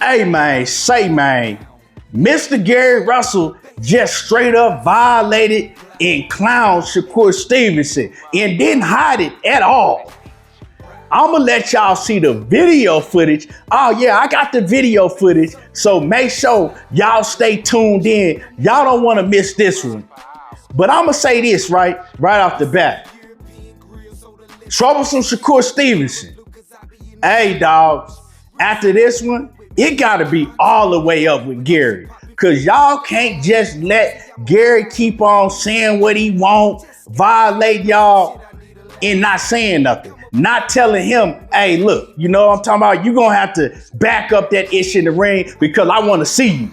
Hey man, say man, Mr. Gary Russell just straight up violated and clowned Shakur Stevenson and didn't hide it at all. I'ma let y'all see the video footage. Oh yeah, I got the video footage, so make sure y'all stay tuned in. Y'all don't want to miss this one. But I'ma say this right off the bat. Troublesome Shakur Stevenson. Hey dog, after this one, it gotta be all the way up with Gary. Cause y'all can't just let Gary keep on saying what he want, violate y'all, and not saying nothing. Not telling him, hey, look, you know what I'm talking about? You're gonna have to back up that ish in the ring because I wanna see you.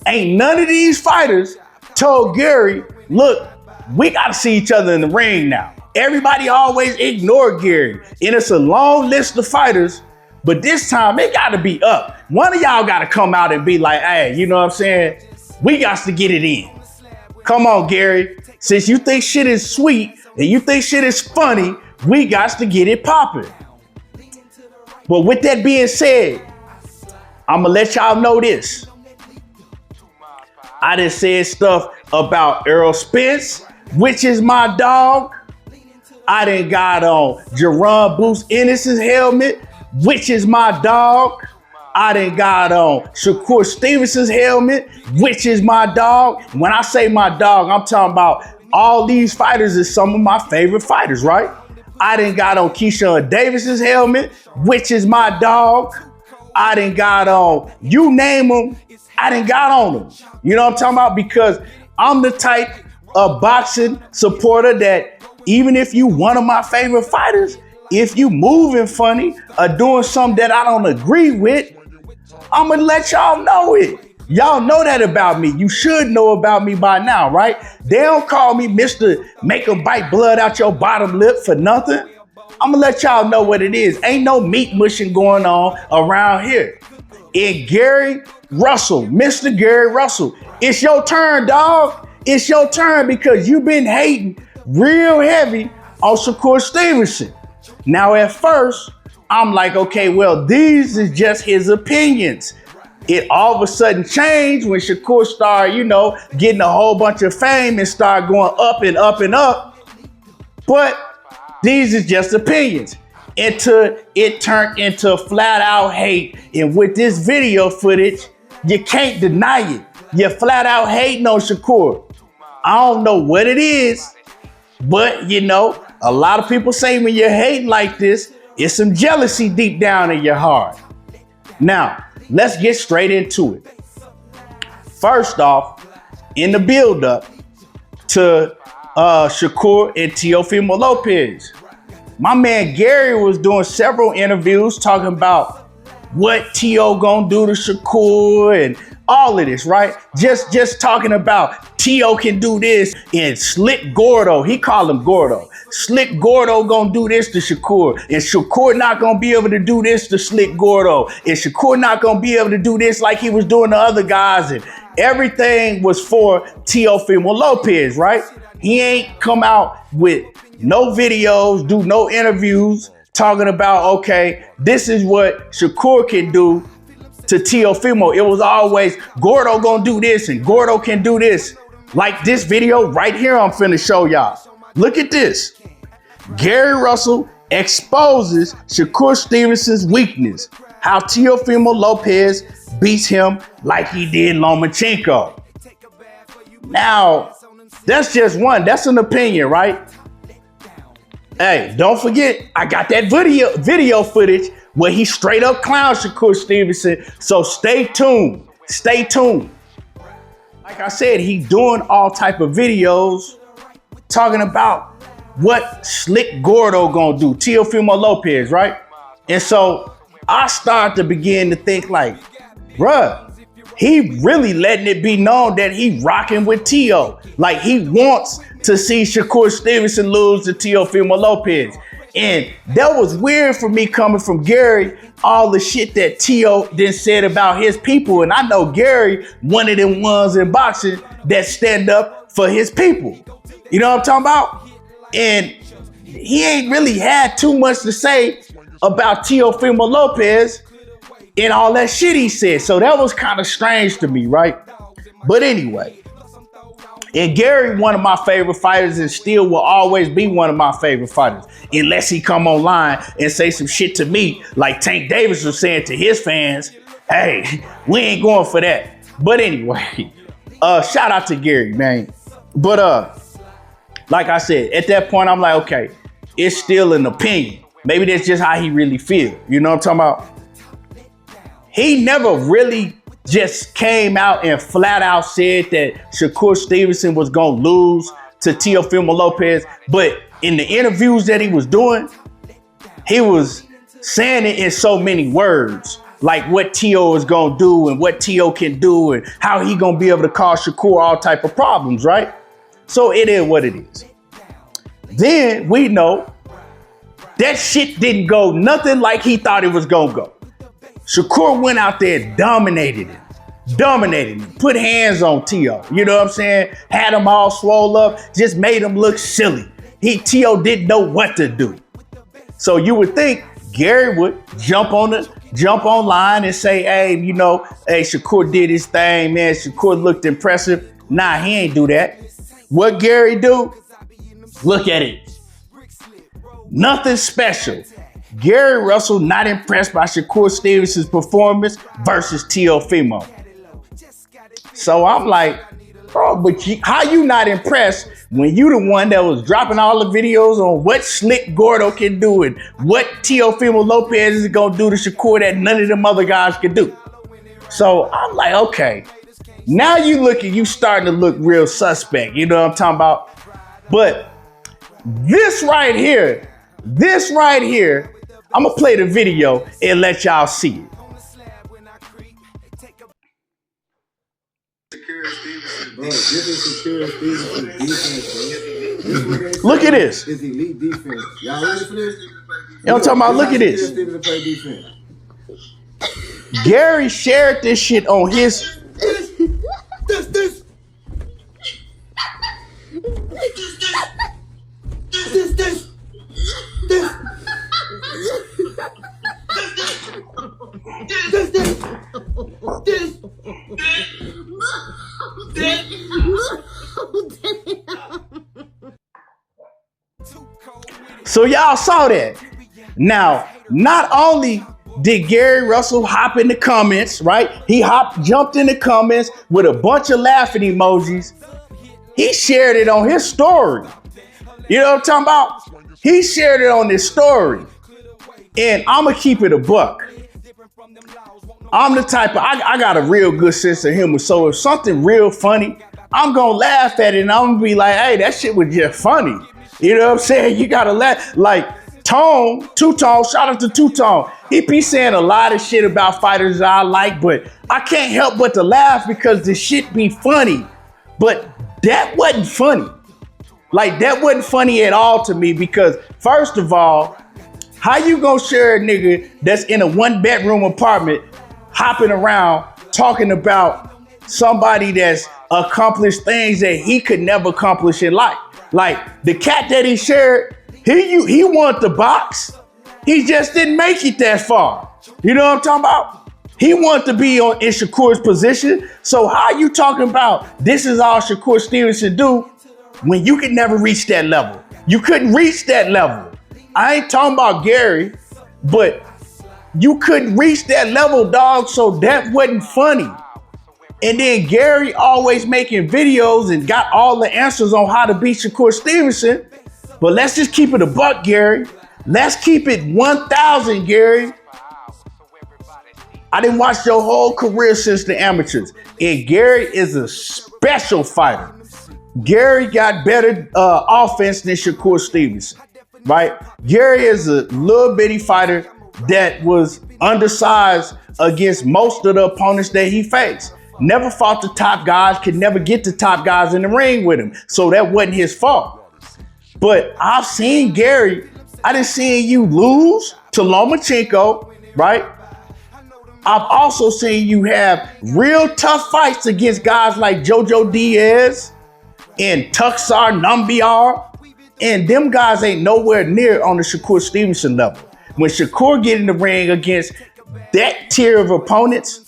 Ain't none of these fighters told Gary, look, we gotta see each other in the ring now. Everybody always ignored Gary. And it's a long list of fighters, but this time it gotta be up. One of y'all gotta come out and be like, hey, you know what I'm saying? We got to get it in. Come on, Gary. Since you think shit is sweet and you think shit is funny, we got to get it popping. But with that being said, I'm gonna let y'all know this. I done said stuff about Earl Spence, which is my dog. I done got on Jerron Bruce Ennis's helmet, which is my dog. I done got on Shakur Stevenson's helmet, which is my dog. When I say my dog, I'm talking about all these fighters is some of my favorite fighters, right? I done got on Keyshawn Davis's helmet, which is my dog. I done got on, you name them, I done got on them. You know what I'm talking about? Because I'm the type of boxing supporter that even if you one of my favorite fighters, if you moving funny or doing something that I don't agree with, I'm gonna let y'all know it. Y'all know that about me. You should know about me by now, right? They don't call me Mr. Make 'em bite blood out your bottom lip for nothing. I'm gonna let y'all know what it is. Ain't no meat mushing going on around here. And Gary Russell, Mr. Gary Russell, it's your turn, dog. It's your turn because you've been hating real heavy on Shakur Stevenson. Now, at first, I'm like, okay, well, these is just his opinions. It all of a sudden changed when Shakur started, you know, getting a whole bunch of fame and started going up and up and up. But these is just opinions. Until it turned into flat out hate. And with this video footage, you can't deny it. You're flat out hating on Shakur. I don't know what it is, but you know, a lot of people say when you're hating like this, it's some jealousy deep down in your heart. Now, let's get straight into it. First off, in the build-up to Shakur and Teofimo Lopez, my man Gary was doing several interviews talking about what Teo gonna do to Shakur and all of this, right? Just talking about Teo can do this and Slick Gordo, he called him Gordo. Slick Gordo gonna do this to Shakur, and Shakur not gonna be able to do this to Slick Gordo, and Shakur not gonna be able to do this like he was doing to other guys, and everything was for Teofimo Lopez, right? He ain't come out with no videos, do no interviews talking about, okay, this is what Shakur can do to Teofimo. It was always Gordo gonna do this and Gordo can do this. Like this video right here I'm finna show y'all. Look at this. Gary Russell exposes Shakur Stevenson's weakness. How Teofimo Lopez beats him like he did Lomachenko. Now, that's just one. That's an opinion, right? Hey, don't forget, I got that video footage where he straight up clowned Shakur Stevenson. So stay tuned. Stay tuned. Like I said, he doing all type of videos talking about what Slick Gordo gonna do, Teofimo Lopez, right? And so I start to begin to think like, bruh, he really letting it be known that he rocking with Teo. Like he wants to see Shakur Stevenson lose to Teofimo Lopez. And that was weird for me coming from Gary, all the shit that Teo then said about his people. And I know Gary, one of them ones in boxing that stand up for his people. You know what I'm talking about? And he ain't really had too much to say about Teofimo Lopez. and all that shit he said. So that was kind of strange to me, right? But anyway, and Gary, one of my favorite fighters, and still will always be one of my favorite fighters, unless he come online and say some shit to me like Tank Davis was saying to his fans. Hey, we ain't going for that. But anyway, shout out to Gary, man. But like I said, at that point, I'm like, okay, it's still an opinion. Maybe that's just how he really feels. You know what I'm talking about? He never really just came out and flat out said that Shakur Stevenson was going to lose to Teofimo Lopez. But in the interviews that he was doing, he was saying it in so many words, like what Teo is going to do and what Teo can do and how he going to be able to cause Shakur all type of problems, right? So it is what it is. Then we know that shit didn't go nothing like he thought it was going to go. Shakur went out there and dominated him, put hands on Teo. You know what I'm saying? Had him all swole up, just made him look silly. Teo didn't know what to do. So you would think Gary would jump online and say, hey, Shakur did his thing, man. Shakur looked impressive. Nah, he ain't do that. What Gary do? Look at it. Nothing special. Gary Russell not impressed by Shakur Stevenson's performance versus Teofimo. So I'm like, bro, but how you not impressed when you the one that was dropping all the videos on what Slick Gordo can do and what Teofimo Lopez is going to do to Shakur that none of them other guys could do? So I'm like, okay, now you starting to look real suspect. You know what I'm talking about? But this right here, I'm going to play the video and let y'all see it. Bro, this is Shakur Stevenson's defense, bro. Look at this. It's elite defense. Y'all ready for this? You know what I'm talking about? Look at this. Stevenson play defense. Gary shared this shit on his... This. So y'all saw that. Now, not only did Gary Russell hop in the comments, right? He jumped in the comments with a bunch of laughing emojis. He shared it on his story. You know what I'm talking about? He shared it on his story. And I'm going to keep it a buck. I'm the type of, I got a real good sense of humor. So if something real funny, I'm going to laugh at it and I'm going to be like, hey, that shit was just funny. You know what I'm saying? You got to laugh. Like Two-Tone, shout out to Two-Tone. He be saying a lot of shit about fighters that I like, but I can't help but to laugh because the shit be funny. But that wasn't funny. Like, that wasn't funny at all to me because, first of all, how you gonna share a nigga that's in a 1-bedroom apartment hopping around talking about somebody that's accomplished things that he could never accomplish in life? Like, the cat that he shared, he wanted to box. He just didn't make it that far. You know what I'm talking about? He wanted to be in Shakur's position. So how you talking about this is all Shakur Stevenson do when you could never reach that level? You couldn't reach that level. I ain't talking about Gary, but you couldn't reach that level, dog. So that wasn't funny. And then Gary always making videos and got all the answers on how to beat Shakur Stevenson. But let's just keep it a buck, Gary. Let's keep it 1,000, Gary. I didn't watch your whole career since the amateurs. And Gary is a special fighter. Gary got better offense than Shakur Stevenson, right? Gary is a little bitty fighter that was undersized against most of the opponents that he faced. Never fought the top guys, could never get the top guys in the ring with him. So that wasn't his fault. But I've seen Gary, I done seen you lose to Lomachenko, right? I've also seen you have real tough fights against guys like Jojo Diaz and Tuxar Nambiar. And them guys ain't nowhere near on the Shakur Stevenson level. When Shakur get in the ring against that tier of opponents,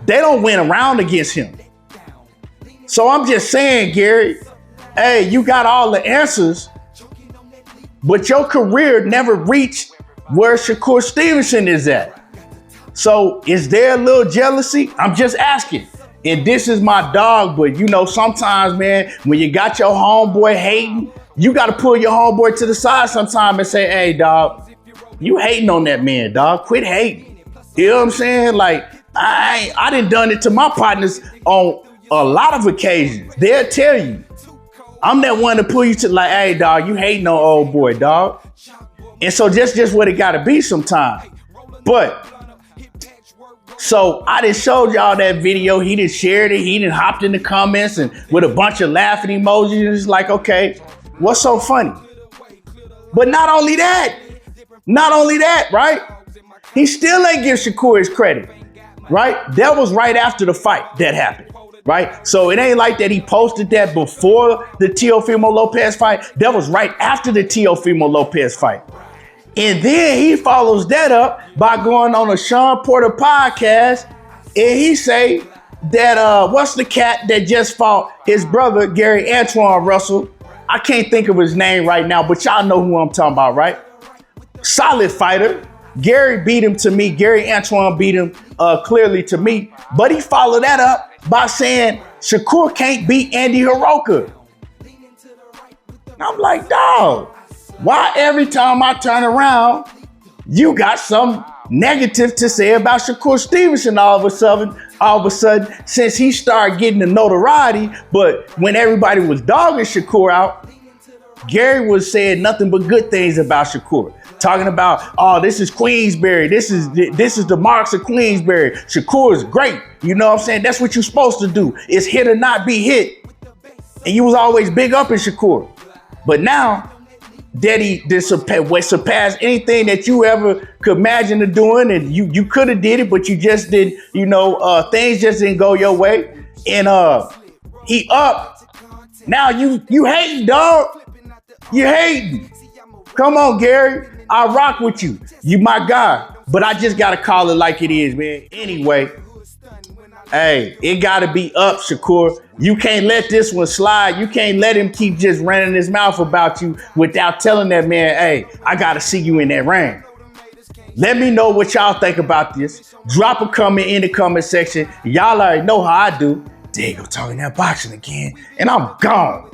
they don't win around against him. So I'm just saying, Gary, hey, you got all the answers, but your career never reached where Shakur Stevenson is at. So is there a little jealousy? I'm just asking. And this is my dog, but you know, sometimes, man, when you got your homeboy hating, you got to pull your homeboy to the side sometime and say, hey, dog, you hating on that man, dog. Quit hating. You know what I'm saying? Like, I done it to my partners on a lot of occasions. They'll tell you. I'm that one to pull you to like, hey, dog, you hating on old boy, dog. And so just what it got to be sometimes. But so I done showed y'all that video. He done shared it. He done hopped in the comments and with a bunch of laughing emojis. It's like, okay, what's so funny? But not only that, right? He still ain't give Shakur his credit, right? That was right after the fight that happened, right? So it ain't like that he posted that before the Teofimo Lopez fight. That was right after the Teofimo Lopez fight. And then he follows that up by going on a Sean Porter podcast, and he say that what's the cat that just fought his brother Gary Antoine Russell? I can't think of his name right now, but y'all know who I'm talking about, right? Solid fighter. Gary beat him to me. Gary Antoine beat him clearly to me. But he followed that up by saying Shakur can't beat Andy Hiroka. I'm like, dog. Why every time I turn around, you got some negative to say about Shakur Stevenson all of a sudden, since he started getting the notoriety? But when everybody was dogging Shakur out, Gary was saying nothing but good things about Shakur. Talking about, oh, this is Queensberry. This is the marks of Queensberry. Shakur is great. You know what I'm saying? That's what you're supposed to do. It's hit or not be hit. And you was always big up in Shakur. But now, that he surpassed anything that you ever could imagine of doing, and you could have did it, but you just didn't, things just didn't go your way. And he up. Now you hating, dog. You hating. Come on, Gary. I rock with you. You my guy. But I just gotta call it like it is, man. Anyway, hey, it gotta be up, Shakur. You can't let this one slide. You can't let him keep just running his mouth about you without telling that man, hey, I gotta see you in that ring. Let me know what y'all think about this. Drop a comment in the comment section. Y'all already know how I do. There you go, talking that boxing again. And I'm gone.